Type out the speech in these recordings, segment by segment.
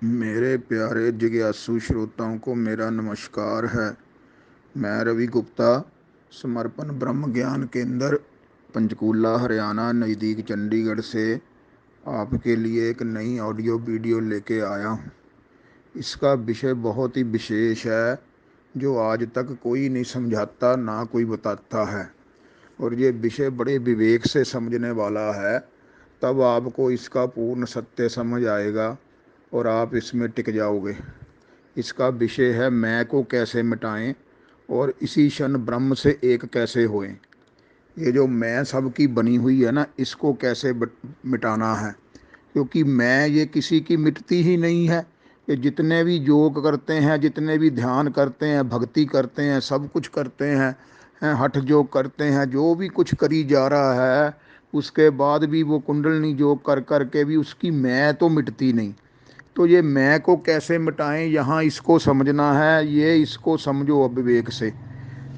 मेरे प्यारे जिज्ञासु श्रोताओं को मेरा नमस्कार है। मैं रवि गुप्ता, समर्पण ब्रह्म ज्ञान केंद्र, पंचकूला हरियाणा नज़दीक चंडीगढ़ से आपके लिए एक नई ऑडियो वीडियो लेके आया हूँ। इसका विषय बहुत ही विशेष है, जो आज तक कोई नहीं समझाता ना कोई बताता है। और ये विषय बड़े विवेक से समझने वाला है, तब आपको इसका पूर्ण सत्य समझ आएगा और आप इसमें टिक जाओगे। इसका विषय है मैं को कैसे मिटाएं और इसी क्षण ब्रह्म से एक कैसे होएं। ये जो मैं सबकी बनी हुई है ना, इसको कैसे मिटाना है, क्योंकि मैं ये किसी की मिटती ही नहीं है। ये जितने भी योग करते हैं, जितने भी ध्यान करते हैं, भक्ति करते हैं, सब कुछ करते हैं, हठ योग करते हैं, जो भी कुछ करी जा रहा है, उसके बाद भी वो कुंडलनी योग कर कर के भी उसकी मैं तो मिटती नहीं। तो ये मैं को कैसे मिटाएं, यहाँ इसको समझना है। ये इसको समझो अब विवेक से।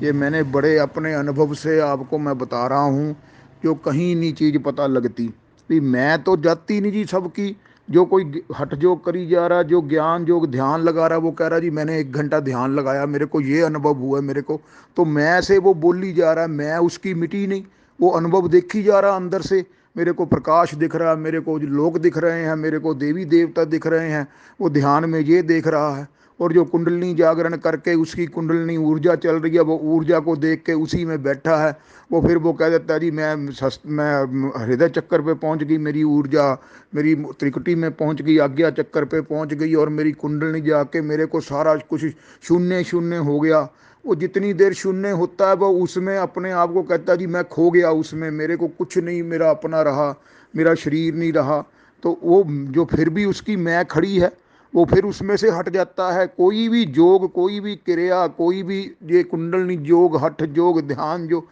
ये मैंने बड़े अपने अनुभव से आपको मैं बता रहा हूँ, जो कहीं नहीं चीज़ पता लगती। भी मैं तो जाती नहीं जी सबकी। जो कोई हठ योग करी जा रहा, जो ज्ञान योग ध्यान लगा रहा, वो कह रहा जी मैंने 1 घंटा ध्यान लगाया, मेरे को ये अनुभव हुआ है मेरे को। तो मैं से वो बोली जा रहा है, मैं उसकी मिटी नहीं। वो अनुभव देखी जा रहा अंदर से। मेरे को प्रकाश दिख रहा है, मेरे को लोग दिख रहे हैं, मेरे को देवी देवता दिख रहे हैं। वो ध्यान में ये देख रहा है। और जो कुंडलनी जागरण करके उसकी कुंडलनी ऊर्जा चल रही है, वो ऊर्जा को देख के उसी में बैठा है। वो फिर वो कह देता है जी मैं हृदय चक्कर पे पहुंच गई, मेरी ऊर्जा मेरी त्रिकुटी में पहुंच गई, आज्ञा चक्कर पे पहुंच गई, और मेरी कुंडलनी जाके मेरे को सारा कुछ शून्य शून्य हो गया। वो जितनी देर शून्य होता है, वो उसमें अपने आप को कहता है जी मैं खो गया उसमें, मेरे को कुछ नहीं मेरा अपना रहा, मेरा शरीर नहीं रहा। तो वो जो फिर भी उसकी मैं खड़ी है, वो फिर उसमें से हट जाता है। कोई भी योग, कोई भी क्रिया, कोई भी ये कुंडलनी योग, हठ योग, ध्यान जो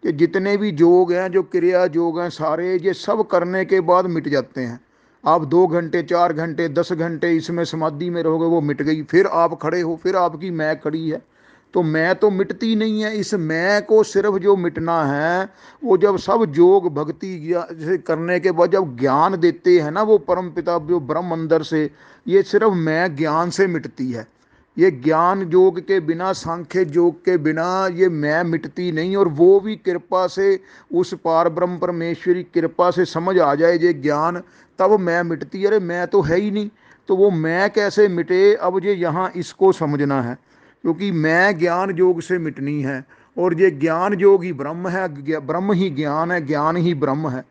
ये जितने भी योग हैं, जो क्रिया योग हैं, सारे ये सब करने के बाद मिट जाते हैं। आप 2 घंटे, 4 घंटे, 10 घंटे इसमें समाधि में रहोगे, वो मिट गई। फिर आप खड़े हो, फिर आपकी मैं खड़ी है। तो मैं तो मिटती नहीं है। इस मैं को सिर्फ जो मिटना है, वो जब सब योग भक्ति जैसे करने के बाद जब ज्ञान देते हैं ना, वो परम पिता जो ब्रह्म अंदर से, ये सिर्फ मैं ज्ञान से मिटती है। ये ज्ञान योग के बिना, सांख्य योग के बिना ये मैं मिटती नहीं। और वो भी कृपा से, उस पार ब्रह्म परमेश्वरी कृपा से समझ आ जाए ये ज्ञान, तब मैं मिटती। अरे मैं तो है ही नहीं, तो वो मैं कैसे मिटे, अब ये यहाँ इसको समझना है। क्योंकि मैं ज्ञान योग से मिटनी है, और ये ज्ञान योग ही ब्रह्म है, ब्रह्म ही ज्ञान है, ज्ञान ही ब्रह्म है।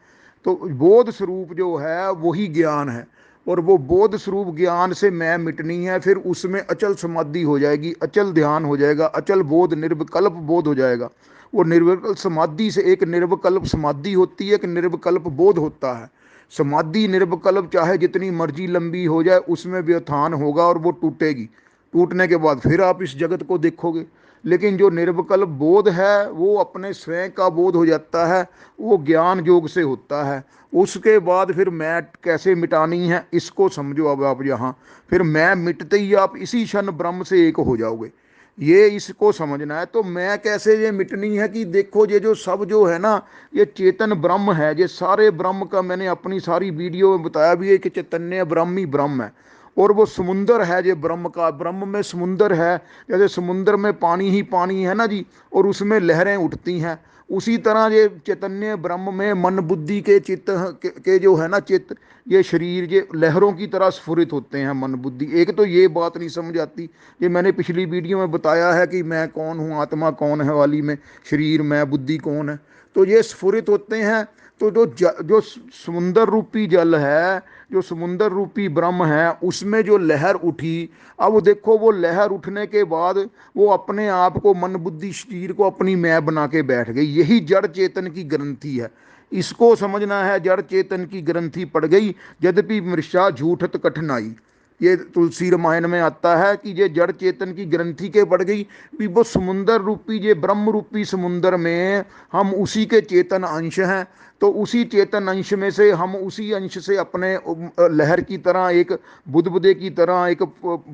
तो बोध स्वरूप जो है वही ज्ञान है। और वो बोध स्वरूप ज्ञान से मैं मिटनी है। फिर उसमें अचल समाधि हो जाएगी, अचल ध्यान हो जाएगा, अचल बोध, निर्विकल्प बोध हो जाएगा। वो निर्विकल्प समाधि से, एक निर्विकल्प समाधि होती है, एक निर्विकल्प बोध होता है। समाधि निर्विकल्प चाहे जितनी मर्जी लंबी हो जाए, उसमें व्यवधान होगा और वो टूटेगी। टूटने के बाद फिर आप इस जगत को देखोगे। लेकिन जो निर्विकल्प बोध है, वो अपने स्वयं का बोध हो जाता है, वो ज्ञान योग से होता है। उसके बाद फिर मैं कैसे मिटानी है, इसको समझो अब आप यहाँ। फिर मैं मिटते ही आप इसी क्षण ब्रह्म से एक हो जाओगे। ये इसको समझना है। तो मैं कैसे ये मिटनी है, कि देखो ये जो सब जो है ना, ये चेतन ब्रह्म है। ये सारे ब्रह्म का मैंने अपनी सारी वीडियो में बताया भी है कि चैतन्य ब्रह्म ही ब्रह्म है। और वो समुंदर है ये ब्रह्म का, ब्रह्म में समुंदर है। जैसे समुंदर में पानी ही पानी है ना जी, और उसमें लहरें उठती हैं, उसी तरह ये चैतन्य ब्रह्म में मन बुद्धि के चित्त के जो है ना, चित्त, ये शरीर, ये लहरों की तरह स्फुरित होते हैं मन बुद्धि। एक तो ये बात नहीं समझ आती। ये मैंने पिछली वीडियो में बताया है कि मैं कौन हूँ, आत्मा कौन है वाली में, शरीर मैं, बुद्धि कौन है। तो ये स्फुरित होते हैं। तो जो समुंदर रूपी जल है, जो समुंदर रूपी ब्रह्म है, उसमें जो लहर उठी, अब देखो वो लहर उठने के बाद वो अपने आप को, मन बुद्धि शरीर को अपनी मैं बना के बैठ गई। यही जड़ चेतन की ग्रंथि है। इसको समझना है। जड़ चेतन की ग्रंथि पड़ गई, यद्यपि मृषा झूठत कठिनाई। ये तुलसी रामायण में आता है कि ये जड़ चेतन की ग्रंथि के पड़ गई। भी वो समुंदर रूपी, ये ब्रह्म रूपी समुंदर में हम उसी के चेतन अंश हैं। तो उसी चेतन अंश में से हम उसी अंश से अपने लहर की तरह, एक बुदबुदे की तरह, एक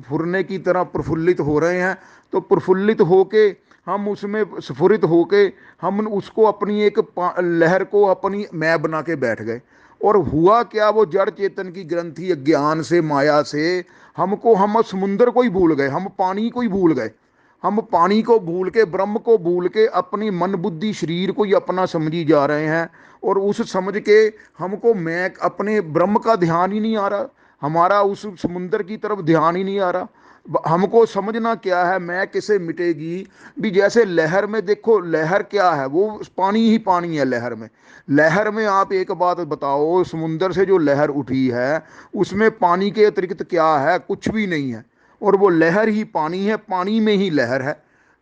फुरने की तरह प्रफुल्लित हो रहे हैं। तो प्रफुल्लित होके हम उसमें स्फुरित होके हम उसको अपनी एक लहर को अपनी मैं बना के बैठ गए। और हुआ क्या, वो जड़ चेतन की ग्रंथि अज्ञान से, माया से हम समुंदर को ही भूल गए, हम पानी को ही भूल गए। हम पानी को भूल के, ब्रह्म को भूल के अपनी मन बुद्धि शरीर को ही अपना समझी जा रहे हैं। और उस समझ के हमको मैं अपने ब्रह्म का ध्यान ही नहीं आ रहा, हमारा उस समुंदर की तरफ ध्यान ही नहीं आ रहा। हमको समझना क्या है, मैं किसे मिटेगी भी। जैसे लहर में देखो, लहर क्या है, वो पानी ही पानी है लहर में। लहर में आप एक बात बताओ, समुंदर से जो लहर उठी है उसमें पानी के अतिरिक्त क्या है, कुछ भी नहीं है। और वो लहर ही पानी है, पानी में ही लहर है,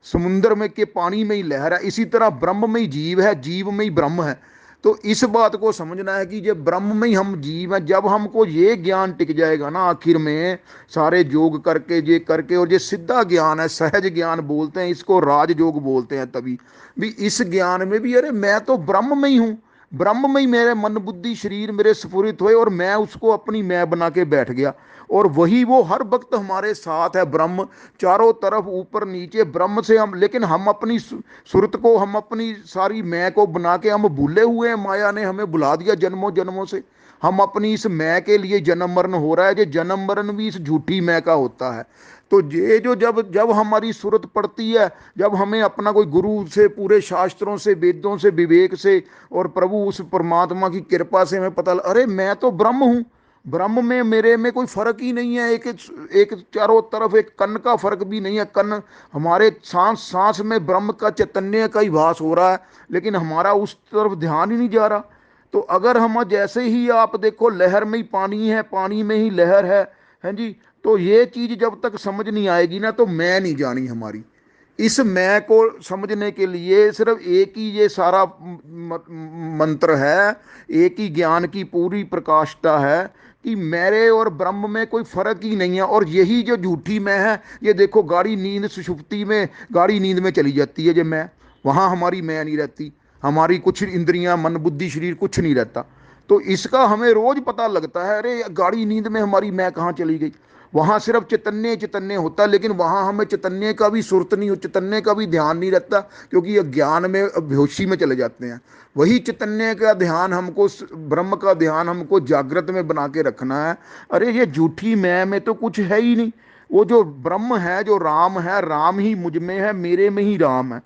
समुंदर में के पानी में ही लहर है। इसी तरह ब्रह्म में ही जीव है, जीव में ही ब्रह्म है। तो इस बात को समझना है कि जब ब्रह्म में ही हम जीव हैं, जब हमको ये ज्ञान टिक जाएगा ना आखिर में, सारे योग करके ये करके, और ये सिद्धा ज्ञान है, सहज ज्ञान बोलते हैं इसको, राज योग बोलते हैं। तभी भी इस ज्ञान में भी, अरे मैं तो ब्रह्म में ही हूँ, ब्रह्म में ही मेरे मन बुद्धि शरीर मेरे स्फुरित हुए और मैं उसको अपनी मैं बना के बैठ गया। और वही वो हर वक्त हमारे साथ है ब्रह्म, चारों तरफ ऊपर नीचे ब्रह्म से हम, लेकिन हम अपनी सुरत को, हम अपनी सारी मैं को बना के हम भूले हुए हैं। माया ने हमें भुला दिया जन्मों जन्मों से। हम अपनी इस मैं के लिए जन्म मरण हो रहा है, जो जन्म मरण भी इस झूठी मैं का होता है। तो ये जो जब जब हमारी सूरत पड़ती है, जब हमें अपना कोई गुरु से, पूरे शास्त्रों से, वेदों से, विवेक से, और प्रभु उस परमात्मा की कृपा से हमें पता अरे मैं तो ब्रह्म हूँ, ब्रह्म में मेरे में कोई फर्क ही नहीं है। एक एक चारों तरफ एक कण का फर्क भी नहीं है। कण हमारे सांस सांस में ब्रह्म का चैतन्य का ही भास हो रहा है, लेकिन हमारा उस तरफ ध्यान ही नहीं जा रहा। तो अगर हम जैसे ही आप देखो, लहर में ही पानी है, पानी में ही लहर है जी। तो ये चीज जब तक समझ नहीं आएगी ना, तो मैं नहीं जानी हमारी। इस मैं को समझने के लिए सिर्फ एक ही ये सारा मंत्र है, एक ही ज्ञान की पूरी प्रकाष्ठा है कि मेरे और ब्रह्म में कोई फर्क ही नहीं है। और यही जो झूठी मैं है, ये देखो गाड़ी नींद सुषुप्ति में, गाड़ी नींद में चली जाती है जो मैं, वहां हमारी मैं नहीं रहती, हमारी कुछ इंद्रियां, मन बुद्धि शरीर कुछ नहीं रहता। तो इसका हमें रोज पता लगता है, अरे गाड़ी नींद में हमारी मैं कहाँ चली गई। वहां सिर्फ चैतन्य चैतन्य होता, लेकिन वहां हमें चैतन्य का भी सुरत नहीं, चैतन्य का भी ध्यान नहीं रहता, क्योंकि अज्ञान में, बेहोशी में चले जाते हैं। वही चैतन्य का ध्यान हमको, ब्रह्म का ध्यान हमको जागृत में बना के रखना है। अरे ये झूठी मैं में तो कुछ है ही नहीं। वो जो ब्रह्म है, जो राम है, राम ही मुझ में है, मेरे में ही राम है।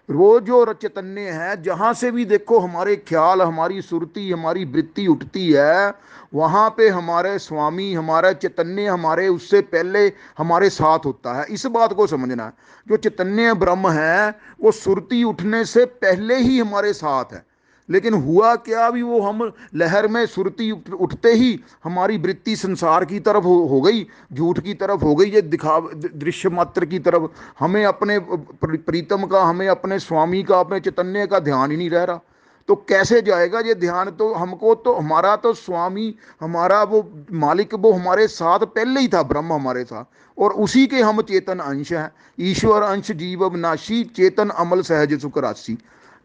वो जो चैतन्य है, जहां से भी देखो हमारे ख्याल, हमारी सुरती, हमारी वृत्ति उठती है, वहां पे हमारे स्वामी, हमारा चैतन्य, हमारे उससे पहले हमारे साथ होता है। इस बात को समझना है, जो चैतन्य ब्रह्म है वो सुरती उठने से पहले ही हमारे साथ है। लेकिन हुआ क्या, भी वो हम लहर में सुरती उठते ही हमारी वृत्ति संसार की तरफ हो गई, झूठ की तरफ हो गई, ये दिखाव दृश्य मात्र की तरफ। हमें अपने प्रीतम का, हमें अपने स्वामी का, अपने चैतन्य का ध्यान ही नहीं रह रहा। तो कैसे जाएगा ये ध्यान, तो हमको तो हमारा तो स्वामी, हमारा वो मालिक, वो हमारे साथ पहले ही था, ब्रह्म हमारे साथ, और उसी के हम चेतन अंश हैं। ईश्वर अंश जीव अविनाशी, चेतन अमल सहज सुख राशि।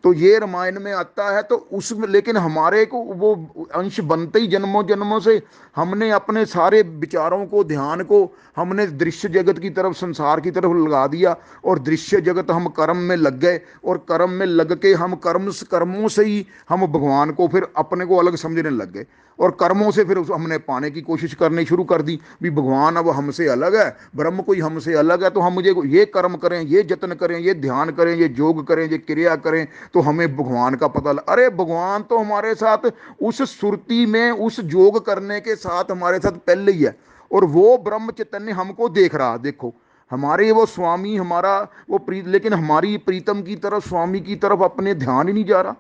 तो ये रामायण में आता है। तो उसमें लेकिन हमारे को वो अंश बनते ही जन्मों जन्मों से हमने अपने सारे विचारों को, ध्यान को हमने दृश्य जगत की तरफ, संसार की तरफ लगा दिया। और दृश्य जगत हम कर्म में लग गए, और कर्म में लग के हम कर्मों से ही हम भगवान को फिर अपने को अलग समझने लग गए। और कर्मों से फिर हमने पाने की कोशिश करनी शुरू कर दी भी, भगवान अब हमसे अलग है, ब्रह्म कोई हमसे अलग है, तो हम मुझे ये कर्म करें, ये जतन करें, ये ध्यान करें, ये योग करें, ये क्रिया करें, तो हमें भगवान का पता अरे भगवान तो हमारे साथ उस सुरती में, उस योग करने के साथ हमारे साथ पहले ही है। और वो ब्रह्म चैतन्य हमको देख रहा, देखो हमारे वो स्वामी, हमारा वो लेकिन हमारी प्रीतम की तरफ, स्वामी की तरफ अपने ध्यान ही नहीं जा रहा।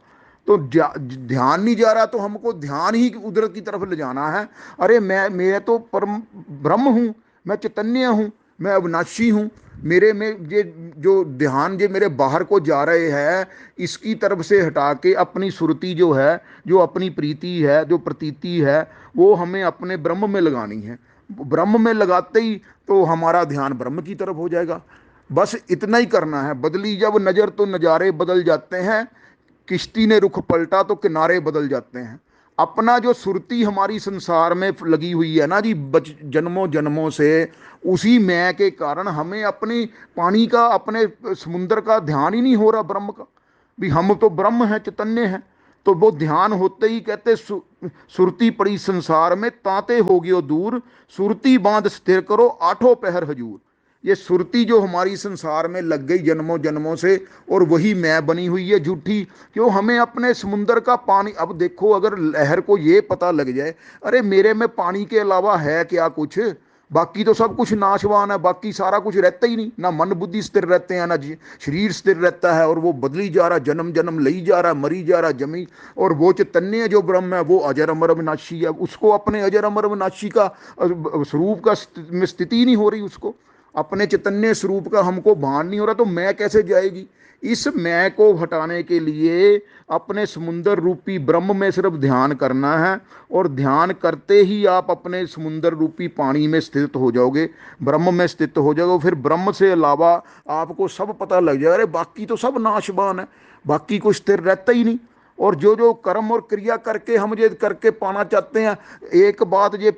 तो ध्यान नहीं जा रहा, तो हमको ध्यान ही उधर की तरफ ले जाना है। अरे मैं तो परम ब्रह्म हूँ, मैं चैतन्य हूँ, मैं अविनाशी हूँ। मेरे में ये जो ध्यान जो मेरे बाहर को जा रहे हैं, इसकी तरफ से हटा के अपनी सुरती जो है, जो अपनी प्रीति है, जो प्रतीति है, वो हमें अपने ब्रह्म में लगानी है। ब्रह्म में लगाते ही तो हमारा ध्यान ब्रह्म की तरफ हो जाएगा। बस इतना ही करना है। बदली जब नजर तो नज़ारे बदल जाते हैं, किश्ती ने रुख पलटा तो किनारे बदल जाते हैं। अपना जो सुरती हमारी संसार में लगी हुई है ना जी, जन्मों जन्मों से, उसी मैं के कारण हमें अपनी पानी का, अपने समुद्र का ध्यान ही नहीं हो रहा, ब्रह्म का भी। हम तो ब्रह्म हैं, चैतन्य हैं। तो वो ध्यान होते ही कहते सुरती पड़ी संसार में ताते हो गयो दूर, सुरती बांध स्थिर करो आठों पहर हजूर। ये सुरती जो हमारी संसार में लग गई जन्मों जन्मों से, और वही मैं बनी हुई है झूठी। क्यों? हमें अपने समुंदर का पानी, अब देखो अगर लहर को ये पता लग जाए अरे मेरे में पानी के अलावा है क्या कुछ, बाकी तो सब कुछ नाशवान है, बाकी सारा कुछ रहता ही नहीं, ना मन बुद्धि स्थिर रहते हैं, ना शरीर स्थिर रहता है, और वो बदली जा रहा, जन्म जन्म लई जा रहा, मरी जा रहा, जमी। और वो चैतन्य जो ब्रह्म है वो अजर अमर अविनाशी है, उसको अपने अजर अमर अविनाशी का स्वरूप का में स्थिति नहीं हो रही, उसको अपने चैतन्य स्वरूप का हमको भान नहीं हो रहा, तो मैं कैसे जाएगी? इस मैं को हटाने के लिए अपने समुंदर रूपी ब्रह्म में सिर्फ ध्यान करना है, और ध्यान करते ही आप अपने समुंदर रूपी पानी में स्थित हो जाओगे, ब्रह्म में स्थित हो जाओगे। फिर ब्रह्म से अलावा आपको सब पता लग जाएगा, अरे बाकी तो सब नाशवान है, बाकी कुछ स्थिर रहता ही नहीं। और जो जो कर्म और क्रिया करके हम ये करके पाना चाहते हैं, एक बात ये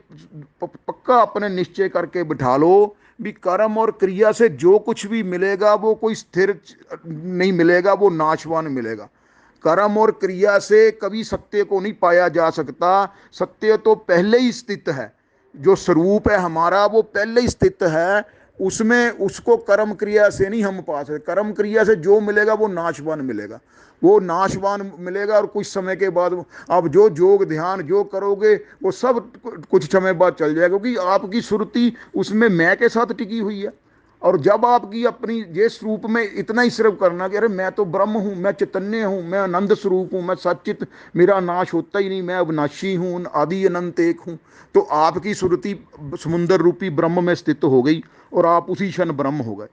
पक्का अपने निश्चय करके बिठा लो भी, कर्म और क्रिया से जो कुछ भी मिलेगा वो कोई स्थिर नहीं मिलेगा, वो नाशवान मिलेगा। कर्म और क्रिया से कभी सत्य को नहीं पाया जा सकता, सत्य तो पहले ही स्थित है, जो स्वरूप है हमारा वो पहले ही स्थित है, उसमें उसको कर्म क्रिया से नहीं हम पा सकते। कर्म क्रिया से जो मिलेगा वो नाशवान मिलेगा, वो नाशवान मिलेगा। और कुछ समय के बाद आप जो योग ध्यान जो करोगे वो सब कुछ समय बाद चल जाएगा, क्योंकि आपकी सुरति उसमें मैं के साथ टिकी हुई है। और जब आपकी अपनी ये स्वरूप में इतना ही सिर्फ करना कि अरे मैं तो ब्रह्म हूँ, मैं चैतन्य हूँ, मैं आनंद स्वरूप हूँ, मैं सच्चित, मेरा नाश होता ही नहीं, मैं अविनाशी हूँ, आदि अनंत एक हूँ, तो आपकी सुरति समुंदर रूपी ब्रह्म में स्थित हो गई और आप उसी क्षण ब्रह्म हो गए।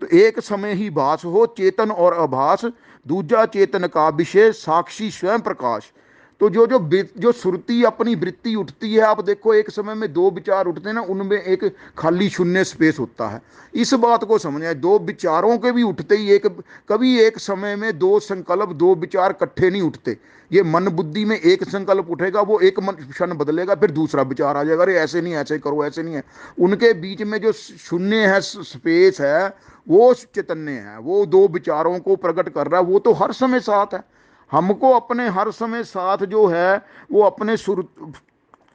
तो एक समय ही भास हो चेतन और अभास, दूजा चेतन का विषय साक्षी स्वयं प्रकाश। तो जो जो जो सुरती अपनी वृत्ति उठती है, आप देखो एक समय में दो विचार उठते हैं ना, उनमें एक खाली शून्य स्पेस होता है। इस बात को समझना, दो विचारों के भी उठते ही एक, कभी एक समय में दो संकल्प दो विचार इकट्ठे नहीं उठते। ये मन बुद्धि में एक संकल्प उठेगा, वो एक मन क्षण बदलेगा, फिर दूसरा विचार आ जाएगा, अरे ऐसे नहीं, ऐसे करो, ऐसे नहीं है। उनके बीच में जो शून्य है, स्पेस है, वो चैतन्य है, वो दो विचारों को प्रकट कर रहा है, वो तो हर समय साथ है। हमको अपने हर समय साथ जो है वो अपने सुर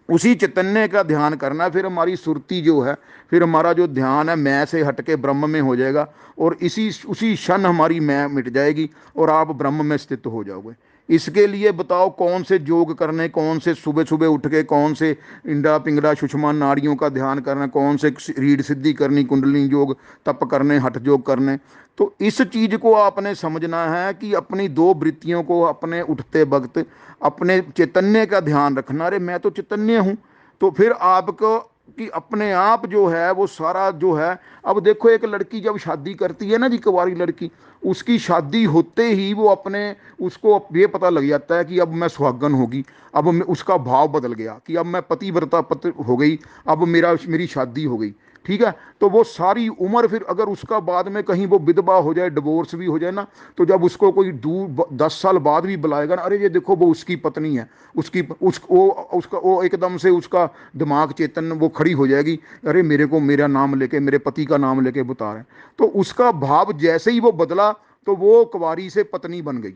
उसी चैतन्य का ध्यान करना है। फिर हमारी सुरती जो है, फिर हमारा जो ध्यान है मैं से हटके ब्रह्म में हो जाएगा, और इसी उसी क्षण हमारी मैं मिट जाएगी और आप ब्रह्म में स्थित हो जाओगे। इसके लिए बताओ कौन से योग करने, कौन से सुबह सुबह उठ के कौन से इंडा पिंगला सुषमा नाड़ियों का ध्यान करना, कौन से रीढ़ सिद्धि करनी, कुंडली योग, तप करने, हठ योग करने। तो इस चीज को आपने समझना है कि अपनी दो वृत्तियों को अपने उठते वक्त अपने चैतन्य का ध्यान रखना, अरे मैं तो चैतन्य हूं। तो फिर आपको कि अपने आप जो है वो सारा जो है, अब देखो एक लड़की जब शादी करती है ना जी, कुंवारी लड़की, उसकी शादी होते ही वो अपने, उसको ये पता लग जाता है कि अब मैं सुहागन होगी, अब उसका भाव बदल गया कि अब मैं पतिव्रता पति हो गई, अब मेरी शादी हो गई। ठीक है, तो वो सारी उम्र फिर अगर उसका बाद में कहीं वो विधवा हो जाए, डिवोर्स भी हो जाए ना, तो जब उसको कोई 10 साल बाद भी बुलाएगा ना, अरे ये देखो वो उसकी पत्नी है, वो एकदम से उसका दिमाग चेतन वो खड़ी हो जाएगी, अरे मेरे को मेरा नाम लेके, मेरे पति का नाम लेके बता रहे हैं। तो उसका भाव जैसे ही वो बदला तो वो कुंवारी से पत्नी बन गई।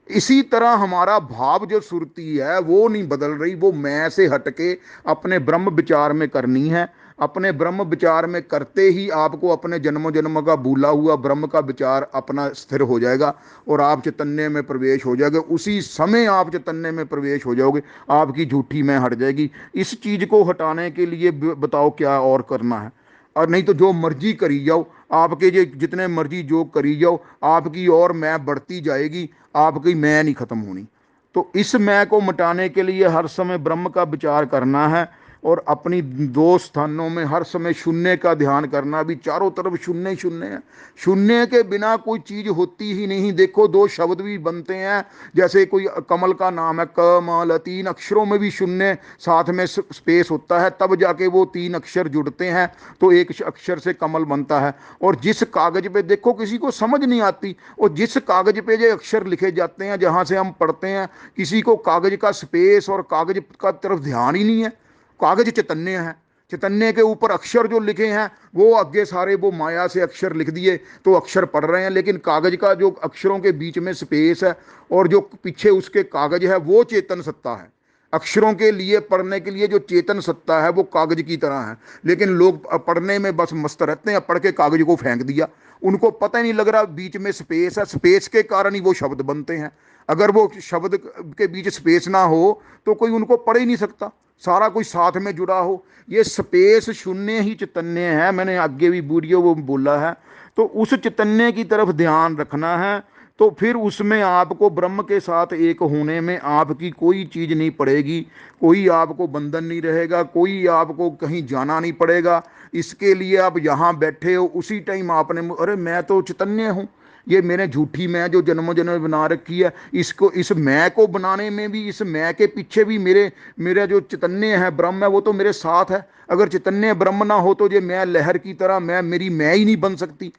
इसी तरह हमारा भाव जो सुरती है वो नहीं बदल रही, वो मैं से हटके अपने ब्रह्म विचार में करनी है। अपने ब्रह्म विचार में करते ही आपको अपने जन्मों जन्म का भूला हुआ ब्रह्म का विचार अपना स्थिर हो जाएगा और आप चैतन्य में प्रवेश हो जाओगे। उसी समय आप चैतन्य में प्रवेश हो जाओगे, आपकी झूठी मैं हट जाएगी। इस चीज को हटाने के लिए बताओ क्या और करना है? और नहीं तो जो मर्जी करी जाओ, आपके जो जितने मर्जी जो करी जाओ, आपकी और मैं बढ़ती जाएगी, आपकी मैं नहीं खत्म होनी। तो इस मैं को मिटाने के लिए हर समय ब्रह्म का विचार करना है, और अपनी दो स्थानों में हर समय शून्य का ध्यान करना। भी चारों तरफ शून्य ही शून्य है, शून्य के बिना कोई चीज होती ही नहीं। देखो दो शब्द भी बनते हैं, जैसे कोई कमल का नाम है कमल, 3 अक्षरों में भी शून्य साथ में स्पेस होता है, तब जाके वो 3 अक्षर जुड़ते हैं तो एक अक्षर से कमल बनता है। और जिस कागज पे देखो किसी को समझ नहीं आती, और जिस कागज पे जो अक्षर लिखे जाते हैं जहां से हम पढ़ते हैं, किसी को कागज का स्पेस और कागज का तरफ ध्यान ही नहीं है। कागज चैतन्य है, चैतन्य के ऊपर अक्षर जो लिखे हैं वो आगे सारे वो माया से अक्षर लिख दिए तो अक्षर पढ़ रहे हैं, लेकिन कागज का जो अक्षरों के बीच में स्पेस है और जो पीछे उसके कागज है वो चेतन सत्ता है। अक्षरों के लिए पढ़ने के लिए जो चेतन सत्ता है वो कागज की तरह है, लेकिन लोग पढ़ने में बस मस्त रहते हैं, पढ़ के कागज को फेंक दिया, उनको पता ही नहीं लग रहा बीच में स्पेस है, स्पेस के कारण ही वो शब्द बनते हैं। अगर वो शब्द के बीच स्पेस ना हो तो कोई उनको पढ़ ही नहीं सकता, सारा कुछ साथ में जुड़ा हो। ये स्पेस शून्य ही चैतन्य है, मैंने आगे भी वीडियो वो बोला है। तो उस चैतन्य की तरफ ध्यान रखना है, तो फिर उसमें आपको ब्रह्म के साथ एक होने में आपकी कोई चीज़ नहीं पड़ेगी, कोई आपको बंधन नहीं रहेगा, कोई आपको कहीं जाना नहीं पड़ेगा। इसके लिए आप यहाँ बैठे हो, उसी टाइम आपने अरे मैं तो चैतन्य हूँ, ये मैंने झूठी मैं जो जन्मों जन्म बना रखी है, इसको इस मैं को बनाने में भी, इस मैं के पीछे भी मेरा जो चैतन्य है ब्रह्म है वो तो मेरे साथ है। अगर चैतन्य ब्रह्म ना हो तो ये मैं लहर की तरह मेरी मैं ही नहीं बन सकती।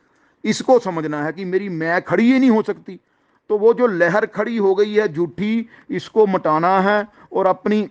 इसको समझना है कि मेरी मैं खड़ी ही नहीं हो सकती। तो वो जो लहर खड़ी हो गई है झूठी, इसको मिटाना है और अपनी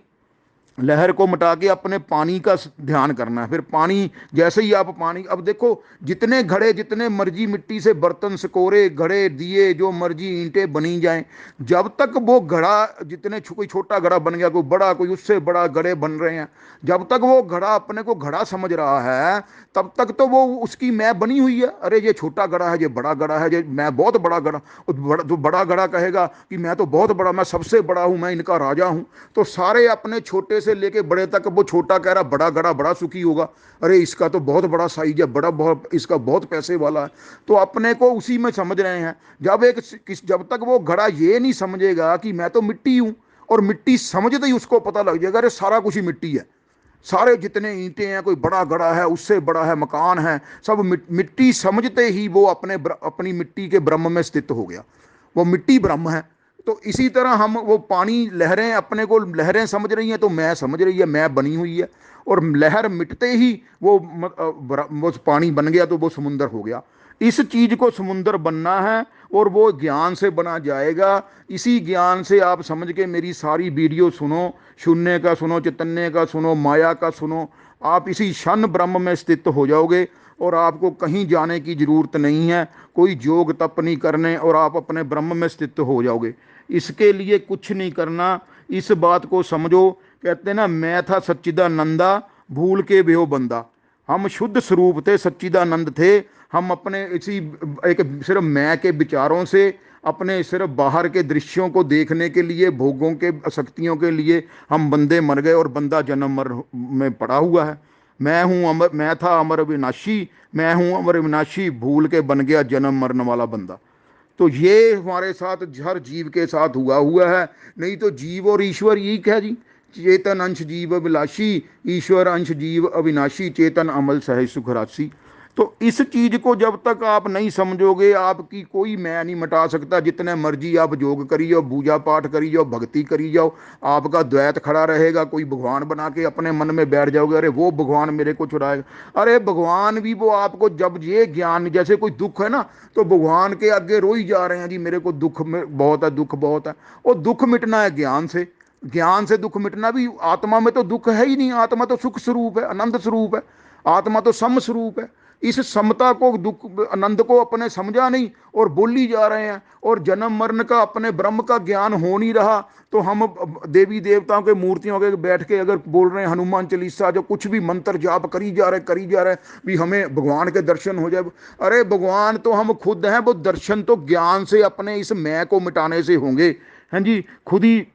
लहर को मिटा के अपने पानी का ध्यान करना है। फिर पानी जैसे ही आप पानी, अब देखो जितने घड़े जितने मर्जी मिट्टी से बर्तन सकोरे घड़े दिए जो मर्जी ईंटें बनी जाएं, जब तक वो घड़ा जितने कोई छोटा घड़ा बन गया, कोई बड़ा, कोई उससे बड़ा घड़े बन रहे हैं, जब तक वो घड़ा अपने को घड़ा समझ रहा है तब तक तो वो उसकी मैं बनी हुई है। अरे ये छोटा घड़ा है, ये बड़ा घड़ा है, ये मैं बहुत बड़ा घड़ा, जो बड़ा घड़ा कहेगा कि मैं तो बहुत बड़ा, मैं सबसे बड़ा हूं, मैं इनका राजा हूं, तो सारे अपने छोटे से लेके बड़े तक, वो छोटा कह रहा बड़ा घड़ा बड़ा सुखी होगा, अरे इसका तो बहुत बड़ा साइज है, बड़ा बहुत, इसका बहुत पैसे वाला है, तो अपने को उसी में समझ रहे हैं। जब तक वो घड़ा ये नहीं समझेगा कि मैं तो मिट्टी हूं, और मिट्टी समझते ही उसको पता लग जाएगा अरे सारा कुछ ही मिट्टी है, सारे जितने ईंटें हैं, कोई बड़ा घड़ा है, उससे बड़ा है मकान है, सब मिट्टी समझते ही वो अपनी मिट्टी के ब्रह्म में स्थित हो गया, वो मिट्टी ब्रह्म है। तो इसी तरह हम वो पानी लहरें अपने को लहरें समझ रही हैं तो मैं समझ रही है मैं बनी हुई है, और लहर मिटते ही वो पानी बन गया तो वो समुंदर हो गया। इस चीज को समुंदर बनना है और वो ज्ञान से बना जाएगा। इसी ज्ञान से आप समझ के मेरी सारी वीडियो सुनो, शून्य का सुनो, चैतन्य का सुनो, माया का सुनो, आप इसी क्षण ब्रह्म में स्थित हो जाओगे और आपको कहीं जाने की जरूरत नहीं है, कोई जोग तप नहीं करने, और आप अपने ब्रह्म में स्थित हो जाओगे। इसके लिए कुछ नहीं करना, इस बात को समझो। कहते हैं ना, मैं था सच्चिदानंदा भूल के बेहो बंदा। हम शुद्ध स्वरूप थे, सच्चिदानंद थे, हम अपने इसी एक सिर्फ मैं के विचारों से, अपने सिर्फ बाहर के दृश्यों को देखने के लिए, भोगों के शक्तियों के लिए हम बंदे मर गए और बंदा जन्म मर में पड़ा हुआ है। मैं हूँ अमर, मैं था अमर अविनाशी, मैं हूँ अमर अविनाशी, भूल के बन गया जन्म मरने वाला बंदा। तो ये हमारे साथ हर जीव के साथ हुआ है। नहीं तो जीव और ईश्वर एक है जी, चेतन अंश जीव अभिलाषी, ईश्वर अंश जीव अविनाशी, चेतन अमल सहज सुख राशि। तो इस चीज को जब तक आप नहीं समझोगे, आपकी कोई मैं नहीं मिटा सकता। जितने मर्जी आप योग करी जाओ, पूजा पाठ करी जाओ, भक्ति करी जाओ, आपका द्वैत खड़ा रहेगा। कोई भगवान बना के अपने मन में बैठ जाओगे, अरे वो भगवान मेरे को छुड़ाएगा। अरे भगवान भी वो आपको, जब ये ज्ञान, जैसे कोई दुख है ना, तो भगवान के आगे रोई जा रहे हैं जी मेरे को दुख बहुत है, दुख बहुत है। और दुख मिटना है ज्ञान से, ज्ञान से दुख मिटना भी। आत्मा में तो दुख है ही नहीं, आत्मा तो सुख स्वरूप है, आनंद स्वरूप है, आत्मा तो सम स्वरूप है। इस समता को, दुख आनंद को अपने समझा नहीं और बोली जा रहे हैं, और जन्म मरण का अपने ब्रह्म का ज्ञान हो नहीं रहा। तो हम देवी देवताओं के मूर्तियों के बैठ के अगर बोल रहे हैं हनुमान चालीसा, जो कुछ भी मंत्र जाप करी जा रहे भी हमें भगवान के दर्शन हो जाए। अरे भगवान तो हम खुद हैं, वो दर्शन तो ज्ञान से, अपने इस मैं को मिटाने से होंगे। हैं जी, खुद ही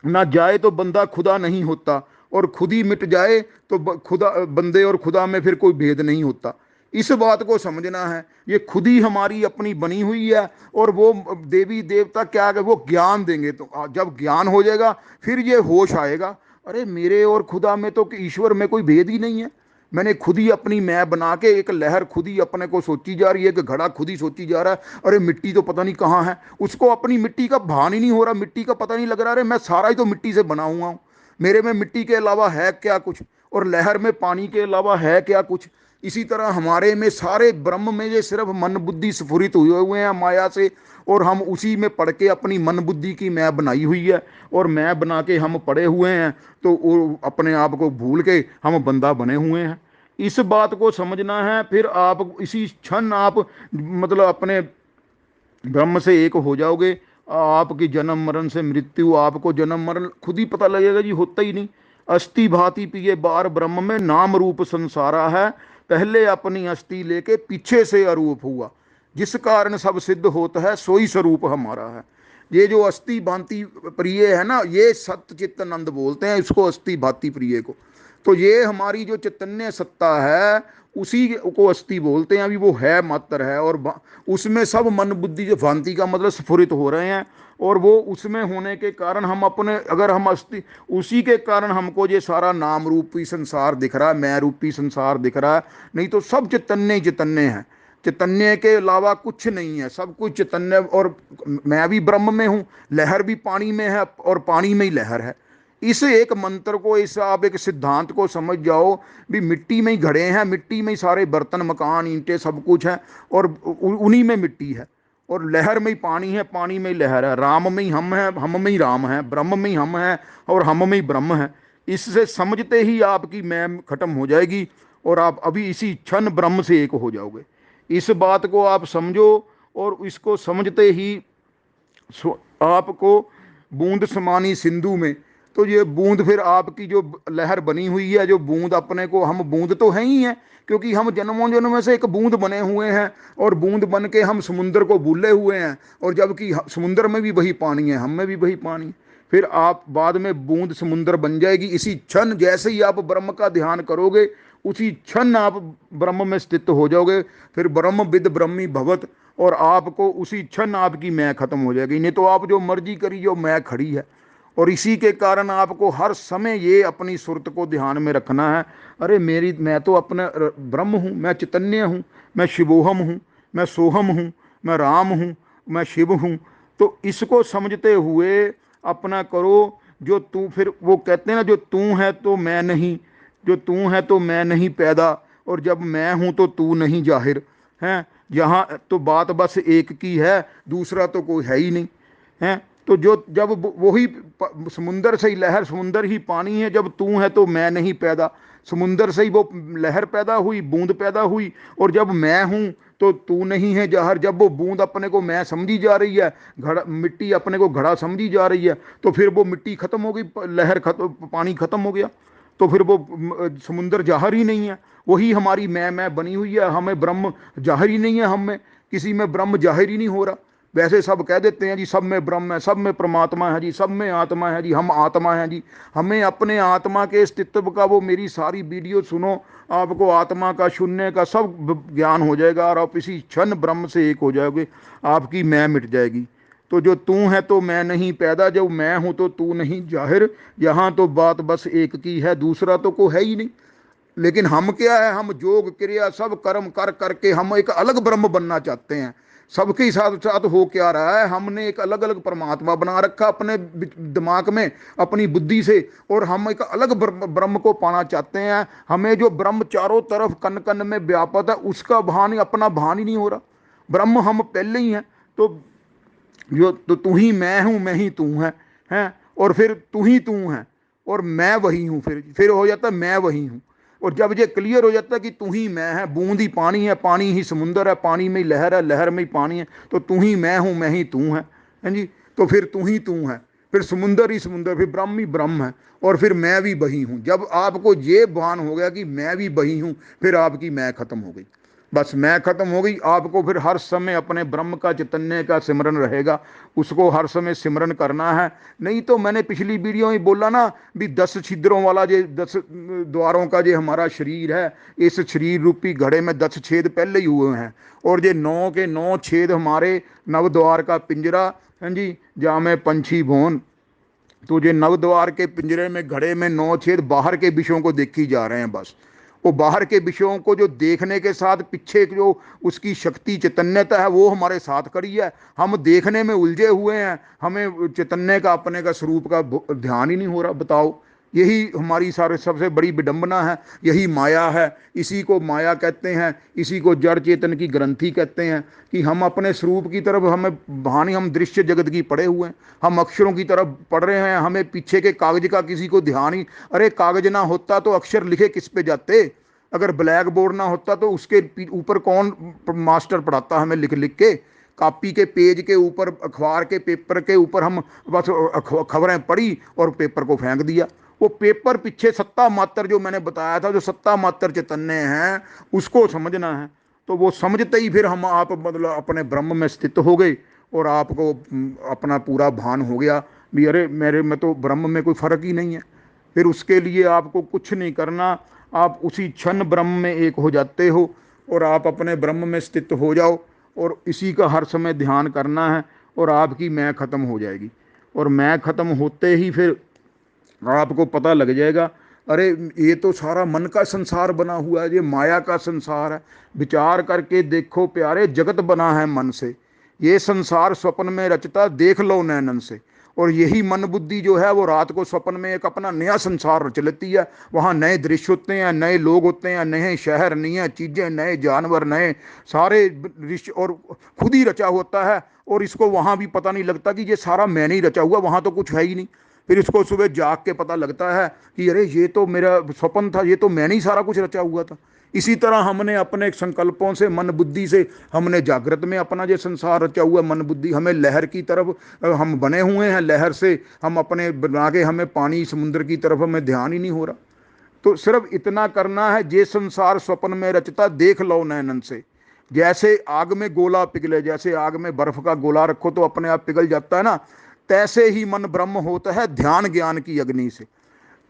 ना जाए तो बंदा खुदा नहीं होता, और खुद ही मिट जाए तो खुदा, बंदे और खुदा में फिर कोई भेद नहीं होता। इस बात को समझना है। ये खुद ही हमारी अपनी बनी हुई है, और वो देवी देवता क्या है, वो ज्ञान देंगे। तो जब ज्ञान हो जाएगा फिर ये होश आएगा, अरे मेरे और खुदा में तो, ईश्वर में कोई भेद ही नहीं है। मैंने खुद ही अपनी मैं बना के, एक लहर खुद ही अपने को सोची जा रही है, एक घड़ा खुद ही सोची जा रहा है। अरे मिट्टी तो पता नहीं कहाँ है, उसको अपनी मिट्टी का भान ही नहीं हो रहा, मिट्टी का पता नहीं लग रहा। अरे मैं सारा ही तो मिट्टी से बना हुआ हूँ, मेरे में मिट्टी के अलावा है क्या कुछ, और लहर में पानी के अलावा है क्या कुछ। इसी तरह हमारे में सारे ब्रह्म में ये सिर्फ मन बुद्धि स्फुरित हुए हुए हैं माया से, और हम उसी में पढ़ के अपनी मन बुद्धि की मैं बनाई हुई है, और मैं बना के हम पड़े हुए हैं। तो वो अपने आप को भूल के हम बंदा बने हुए हैं। इस बात को समझना है। फिर आप इसी क्षण आप मतलब अपने ब्रह्म से एक हो जाओगे। आपकी जन्म मरण से मृत्यु, आपको जन्म मरण खुद ही पता लगेगा जी, होता ही नहीं। अस्थि भांति पिए बार ब्रह्म में, नाम रूप संसारा है, पहले अपनी अस्थि लेके पीछे से अरूप हुआ, जिस कारण सब सिद्ध होता है सोई स्वरूप हमारा है। ये जो अस्थि भांति प्रिय है ना, ये सत्य चित्तानंद बोलते हैं इसको, अस्थि भांति प्रिय को। तो ये हमारी जो चैतन्य सत्ता है उसी को अस्थि बोलते हैं। अभी वो है मात्र है, और उसमें सब मन बुद्धि, जो भांति का मतलब स्फुरित हो रहे हैं, और वो उसमें होने के कारण हम अपने, अगर हम अस्थि, उसी के कारण हमको ये सारा नाम रूपी संसार दिख रहा है, मैं रूपी संसार दिख रहा है। नहीं तो सब चैतन्य ही चैतन्य है, चैतन्य के अलावा कुछ नहीं है, सब कुछ चैतन्य। और मैं भी ब्रह्म में हूँ, लहर भी पानी में है, और पानी में ही लहर है। इस एक मंत्र को, इस आप एक सिद्धांत को समझ जाओ भी, मिट्टी में ही घड़े हैं, मिट्टी में ही सारे बर्तन मकान ईंटें सब कुछ है, और उन्हीं में मिट्टी है, और लहर में ही पानी है, पानी में ही लहर है। राम में ही हम हैं, हम में ही राम है, ब्रह्म में ही हम हैं, और हम में ही ब्रह्म है। इससे समझते ही आपकी मैं खत्म हो जाएगी, और आप अभी इसी क्षण ब्रह्म से एक हो जाओगे। इस बात को आप समझो, और इसको समझते ही आपको बूंद समानी सिंधु में, तो ये बूंद फिर आपकी जो लहर बनी हुई है, जो बूंद अपने को, हम बूंद तो है ही हैं, क्योंकि हम जन्मों जन्म से एक बूंद बने हुए हैं, और बूंद बन के हम समुद्र को भूले हुए हैं, और जबकि समुद्र में भी वही पानी है, हम में भी वही पानी। फिर आप बाद में बूंद समुद्र बन जाएगी। इसी क्षण जैसे ही आप ब्रह्म का ध्यान करोगे, उसी क्षण आप ब्रह्म में स्थित हो जाओगे। फिर ब्रह्म विद ब्रह्मी भवत, और आपको उसी क्षण आपकी मैं खत्म हो जाएगी। नहीं तो आप जो मर्जी करी, जो मैं खड़ी है। और इसी के कारण आपको हर समय ये अपनी सुरत को ध्यान में रखना है, अरे मेरी, मैं तो अपना ब्रह्म हूँ, मैं चैतन्य हूँ, मैं शिवोहम हूँ, मैं सोहम हूँ, मैं राम हूँ, मैं शिव हूँ। तो इसको समझते हुए अपना करो। जो तू, फिर वो कहते हैं ना, जो तू है तो मैं नहीं, जो तू है तो मैं नहीं पैदा, और जब मैं हूँ तो तू नहीं जाहिर है। यहाँ तो बात बस एक की है, दूसरा तो कोई है ही नहीं है। तो जो जब वही समुंदर से ही लहर, समुंदर ही पानी है, जब तू है तो मैं नहीं पैदा, समुंदर से ही वो लहर पैदा हुई, बूंद पैदा हुई, और जब मैं हूं तो तू नहीं है जाहिर। जब वो बूंद अपने को मैं समझी जा रही है, घड़ा मिट्टी अपने को घड़ा समझी जा रही है, तो फिर वो मिट्टी खत्म हो गई, लहर खत्म, पानी खत्म हो गया, तो फिर वो समुंदर जाहिर ही नहीं है। वही हमारी मैं बनी हुई है, हमें ब्रह्म जाहिर ही नहीं है, हम में किसी में ब्रह्म जाहिर ही नहीं हो रहा। वैसे सब कह देते हैं जी सब में ब्रह्म है, सब में परमात्मा है जी, सब में आत्मा है जी, हम आत्मा है जी। हमें अपने आत्मा के अस्तित्व का, वो मेरी सारी वीडियो सुनो, आपको आत्मा का, शून्य का सब ज्ञान हो जाएगा, और आप इसी क्षण ब्रह्म से एक हो जाओगे, आपकी मैं मिट जाएगी। तो जो तू है तो मैं नहीं पैदा, जब मैं हूं तो तू नहीं जाहिर। यहाँ तो बात बस एक की है, दूसरा तो कोई है ही नहीं। लेकिन हम क्या है, हम योग क्रिया सब कर्म कर करके हम एक अलग ब्रह्म बनना चाहते हैं। सबके साथ साथ हो क्या रहा है, हमने एक अलग अलग परमात्मा बना रखा अपने दिमाग में, अपनी बुद्धि से, और हम एक अलग ब्रह्म को पाना चाहते हैं। हमें जो ब्रह्म चारों तरफ कन कन में व्यापक है, उसका भान, अपना भान ही नहीं हो रहा। ब्रह्म हम पहले ही हैं। तो जो, तो तू ही मैं हूं, मैं ही तू है, और फिर तू ही तू है, और मैं वही हूं। फिर हो जाता है मैं वही हूं। और जब ये क्लियर हो जाता है कि तू ही मैं है, बूंद ही पानी है, पानी ही समुंदर है, पानी में ही लहर है, लहर में ही पानी है, तो तू ही मैं हूं, मैं ही तू है जी। तो फिर तू ही तू है, फिर समुंदर ही समुंदर, फिर ब्रह्म ही ब्रह्म है, और फिर मैं भी वही हूं। जब आपको ये भान हो गया कि मैं भी वही हूं, फिर आपकी मैं खत्म हो गई, बस मैं खत्म हो गई। आपको फिर हर समय अपने ब्रह्म का, चैतन्य का सिमरन रहेगा, उसको हर समय सिमरन करना है। नहीं तो मैंने पिछली वीडियो में बोला ना भी 10 छिद्रों वाला, जो 10 द्वारों का जो हमारा शरीर है, इस शरीर रूपी घड़े में 10 छेद पहले ही हुए हैं, और ये 9 के 9 छेद हमारे नव द्वार का पिंजरा है जी, जहाँ में पंछी भोन। तो ये नव द्वार के पिंजरे में, घड़े में 9 छेद, बाहर के विषयों को देखी जा रहे हैं बस। वो बाहर के विषयों को जो देखने के साथ पीछे जो उसकी शक्ति, चैतन्यता है, वो हमारे साथ खड़ी है। हम देखने में उलझे हुए हैं, हमें चैतन्य का, अपने का स्वरूप का ध्यान ही नहीं हो रहा। बताओ, यही हमारी सारे सबसे बड़ी विडंबना है, यही माया है। इसी को माया कहते हैं, इसी को जड़ चेतन की ग्रंथि कहते हैं कि हम अपने स्वरूप की तरफ हमें भानी, हम दृश्य जगत की पढ़े हुए हैं, हम अक्षरों की तरफ पढ़ रहे हैं, हमें पीछे के कागज का किसी को ध्यान ही। अरे कागज ना होता तो अक्षर लिखे किस पे जाते? अगर ब्लैक बोर्ड ना होता तो उसके ऊपर कौन मास्टर पढ़ाता हमें लिख लिख के? कॉपी के पेज के ऊपर, अखबार के पेपर के ऊपर हम बस खबरें पढ़ी और पेपर को फेंक दिया। वो पेपर पीछे सत्ता मात्र, जो मैंने बताया था, जो सत्ता मात्र चैतन्य हैं, उसको समझना है। तो वो समझते ही फिर हम आप मतलब अपने ब्रह्म में स्थित हो गए और आपको अपना पूरा भान हो गया भी अरे मेरे में तो ब्रह्म में कोई फर्क ही नहीं है। फिर उसके लिए आपको कुछ नहीं करना, आप उसी क्षण ब्रह्म में एक हो जाते हो और आप अपने ब्रह्म में स्थित हो जाओ और इसी का हर समय ध्यान करना है और आपकी मैं खत्म हो जाएगी। और मैं खत्म होते ही फिर आपको पता लग जाएगा अरे ये तो सारा मन का संसार बना हुआ है, ये माया का संसार है। विचार करके देखो प्यारे, जगत बना है मन से, ये संसार स्वप्न में रचता देख लो नैनन से। और यही मन बुद्धि जो है वो रात को स्वप्न में एक अपना नया संसार रच लेती है। वहाँ नए दृश्य होते हैं, नए लोग होते हैं, नए शहर, नई चीज़ें, नए जानवर, नए सारे दृश्य, और खुद ही रचा होता है। और इसको वहाँ भी पता नहीं लगता कि ये सारा मैंने ही रचा हुआ, वहाँ तो कुछ है ही नहीं। फिर इसको सुबह जाग के पता लगता है कि अरे ये तो मेरा स्वप्न था, ये तो मैंने ही सारा कुछ रचा हुआ था। इसी तरह हमने अपने संकल्पों से, मन बुद्धि से, हमने जागृत में अपना जो संसार रचा हुआ मन बुद्धि, हमें लहर की तरफ हम बने हुए हैं, लहर से हम अपने बना के, हमें पानी समुद्र की तरफ हमें ध्यान ही नहीं हो रहा। तो सिर्फ इतना करना है, जे संसार स्वप्न में रचता देख लो नैनन से। जैसे आग में गोला पिघले, जैसे आग में बर्फ का गोला रखो तो अपने आप पिघल जाता है ना, तैसे ही मन ब्रह्म होता है ध्यान ज्ञान की अग्नि से।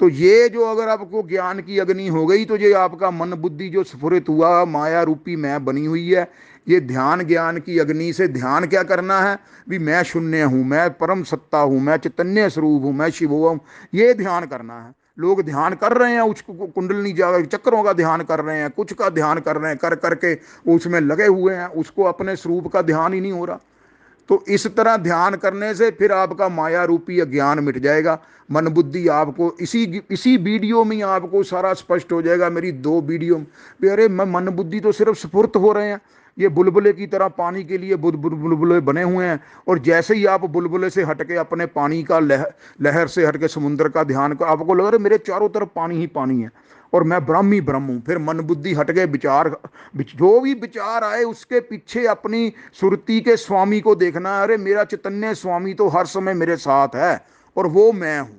तो ये जो अगर आपको ज्ञान की अग्नि हो गई तो ये आपका मन बुद्धि जो स्फुरित हुआ माया रूपी मैं बनी हुई है, ये ध्यान ज्ञान की अग्नि से ध्यान क्या करना है भी मैं शून्य हूं, मैं परम सत्ता हूं, मैं चैतन्य स्वरूप हूं, मैं शिव हूं। ये ध्यान करना है। लोग ध्यान कर रहे हैं, उसको कुंडलनी जागर चक्रों का ध्यान कर रहे हैं, कुछ का ध्यान कर रहे हैं, कर करके उसमें लगे हुए हैं, उसको अपने स्वरूप का ध्यान ही नहीं हो रहा। तो इस तरह ध्यान करने से फिर आपका माया रूपी अज्ञान मिट जाएगा। मन बुद्धि आपको इसी इसी वीडियो में आपको सारा स्पष्ट हो जाएगा, मेरी 2 वीडियो में। अरे मैं मन बुद्धि तो सिर्फ स्फुर्त हो रहे हैं, ये बुलबुले की तरह पानी के लिए बुलबुले बने हुए हैं। और जैसे ही आप बुलबुले से हटके अपने पानी का लहर से हटके समुद्र का ध्यान को, आपको लग रहा है मेरे चारों तरफ पानी ही पानी है और मैं ब्रह्म ही ब्रह्म हूं। फिर मन बुद्धि हट गए, विचार, जो भी विचार आए उसके पीछे अपनी सुरती के स्वामी को देखना। अरे मेरा चैतन्य स्वामी तो हर समय मेरे साथ है और वो मैं हूं।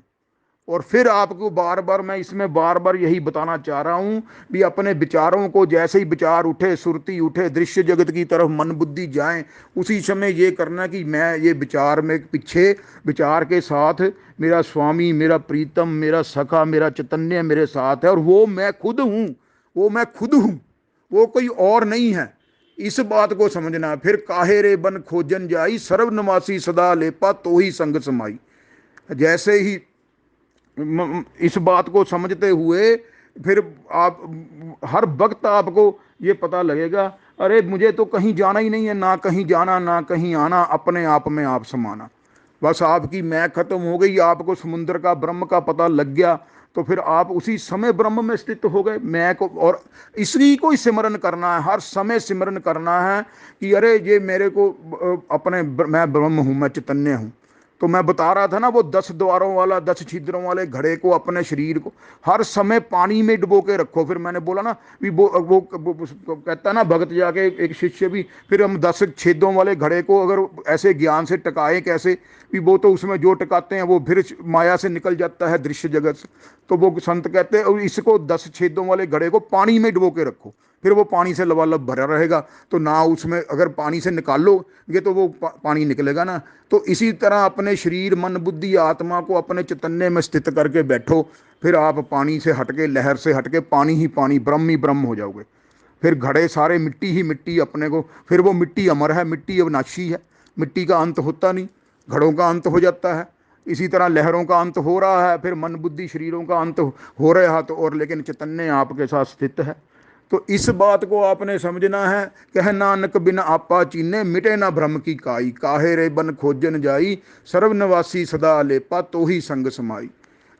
और फिर आपको बार बार मैं इसमें बार बार यही बताना चाह रहा हूं भी अपने विचारों को, जैसे ही विचार उठे, सुरती उठे, दृश्य जगत की तरफ मन बुद्धि जाए, उसी समय ये करना कि मैं ये विचार में पीछे, विचार के साथ मेरा स्वामी, मेरा प्रीतम, मेरा सखा, मेरा चैतन्य मेरे साथ है और वो मैं खुद हूं, वो मैं खुद हूं, वो कोई और नहीं है। इस बात को समझना। फिर काहे रे बन खोजन जाई, सर्वनवासी सदा लेपा तो ही संग समाई। जैसे ही इस बात को समझते हुए फिर आप हर वक्त आपको ये पता लगेगा अरे मुझे तो कहीं जाना ही नहीं है, ना कहीं जाना ना कहीं आना, अपने आप में आप समाना। बस आपकी मैं खत्म हो गई, आपको समुद्र का ब्रह्म का पता लग गया तो फिर आप उसी समय ब्रह्म में स्थित हो गए। मैं को और इसी को ही सिमरन करना है, हर समय सिमरन करना है कि अरे ये मेरे को अपने मैं ब्रह्म हूं, मैं चैतन्य हूं। तो मैं बता रहा था ना वो 10 द्वारों वाला, 10 छिद्रों वाले घड़े को, अपने शरीर को हर समय पानी में डुबो के रखो। फिर मैंने बोला ना भी वो कहता ना भगत जाके, एक शिष्य भी, फिर हम 10 छेदों वाले घड़े को अगर ऐसे ज्ञान से टकाए कैसे, भी वो तो उसमें जो टकाते हैं वो फिर माया से निकल जाता है दृश्य जगत से। तो वो संत कहते हैं इसको 10 छेदों वाले घड़े को पानी में डुबो के रखो, फिर वो पानी से लबालब भरा रहेगा। तो ना उसमें अगर पानी से निकालोगे तो वो पानी निकलेगा ना। तो इसी तरह अपने शरीर, मन बुद्धि, आत्मा को अपने चैतन्य में स्थित करके बैठो। फिर आप पानी से हटके, लहर से हटके पानी ही पानी, ब्रह्म ही ब्रह्म हो जाओगे। फिर घड़े सारे मिट्टी ही मिट्टी अपने को, फिर वो मिट्टी अमर है, मिट्टी अविनाशी है, मिट्टी का अंत होता नहीं, घड़ों का अंत हो जाता है। इसी तरह लहरों का अंत हो रहा है, फिर मन बुद्धि शरीरों का अंत हो रहा है, तो और लेकिन चैतन्य आपके साथ स्थित है। तो इस बात को आपने समझना है। कह नानक बिन आपा चीने, मिटे ना भ्रम की काई, काहे रे बन खोजन जाई, सर्वनवासी सदा लेपा तो ही संग समाई।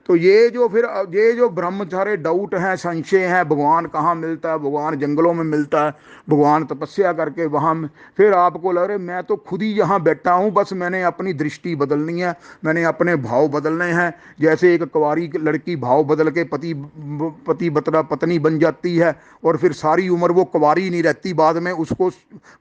तो ये जो ब्रह्म सारे डाउट हैं, संशय हैं, भगवान कहाँ मिलता है, भगवान जंगलों में मिलता है, भगवान तपस्या करके वहाँ फिर आपको लग रहा है मैं तो खुद ही यहाँ बैठा हूँ, बस मैंने अपनी दृष्टि बदलनी है, मैंने अपने भाव बदलने हैं। जैसे एक कुंवारी लड़की भाव बदल के पति बतरा पत्नी बन जाती है और फिर सारी उम्र वो कुंवारी नहीं रहती, बाद में उसको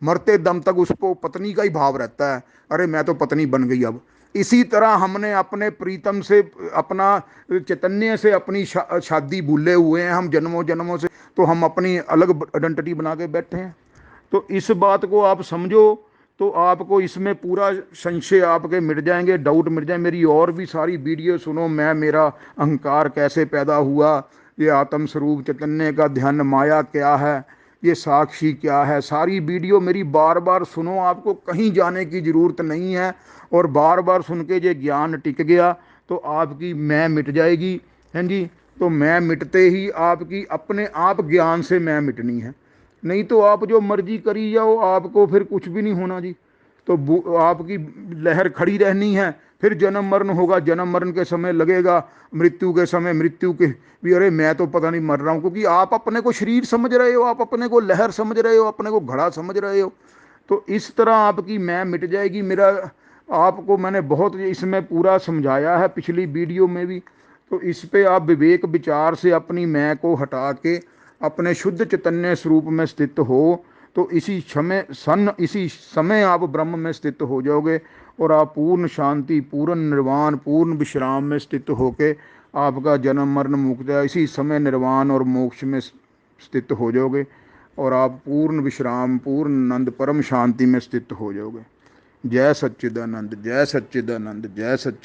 मरते दम तक उसको पत्नी का ही भाव रहता है, अरे मैं तो पत्नी बन गई अब। इसी तरह हमने अपने प्रीतम से, अपना चैतन्य से अपनी शादी भूले हुए हैं हम जन्मों जन्मों से, तो हम अपनी अलग आइडेंटिटी बना के बैठे हैं। तो इस बात को आप समझो, तो आपको इसमें पूरा संशय आपके मिट जाएंगे, डाउट मिट जाए। मेरी और भी सारी वीडियो सुनो, मैं मेरा अहंकार कैसे पैदा हुआ, ये आत्म स्वरूप चैतन्य का ध्यान, माया क्या है, ये साक्षी क्या है, सारी वीडियो मेरी बार बार सुनो, आपको कहीं जाने की ज़रूरत नहीं है। और बार बार सुन के ये ज्ञान टिक गया तो आपकी मैं मिट जाएगी। हैं जी, तो मैं मिटते ही आपकी अपने आप ज्ञान से मैं मिटनी है, नहीं तो आप जो मर्जी करी जाओ, आपको फिर कुछ भी नहीं होना जी। तो आपकी लहर खड़ी रहनी है, फिर जन्म मरण होगा, जन्म मरण के समय लगेगा, मृत्यु के समय मृत्यु के भी, अरे मैं तो पता नहीं मर रहा हूँ, क्योंकि आप अपने को शरीर समझ रहे हो, आप अपने को लहर समझ रहे हो, अपने को घड़ा समझ रहे हो। तो इस तरह आपकी मैं मिट जाएगी। मेरा आपको मैंने बहुत इसमें पूरा समझाया है पिछली वीडियो में भी। तो इस पे आप विवेक विचार से अपनी मैं को हटा के अपने शुद्ध चैतन्य स्वरूप में स्थित हो, तो इसी समय आप ब्रह्म में स्थित हो जाओगे और आप पूर्ण शांति, पूर्ण निर्वाण, पूर्ण विश्राम में स्थित होके आपका जन्म मरण मुक्त है, इसी समय निर्वाण और मोक्ष में स्थित हो जाओगे और आप पूर्ण विश्राम, पूर्ण आनंद, परम शांति में स्थित हो जाओगे। जय सच्चिदानंद, जय सच्चिदानंद, जय सच्चिदानंद।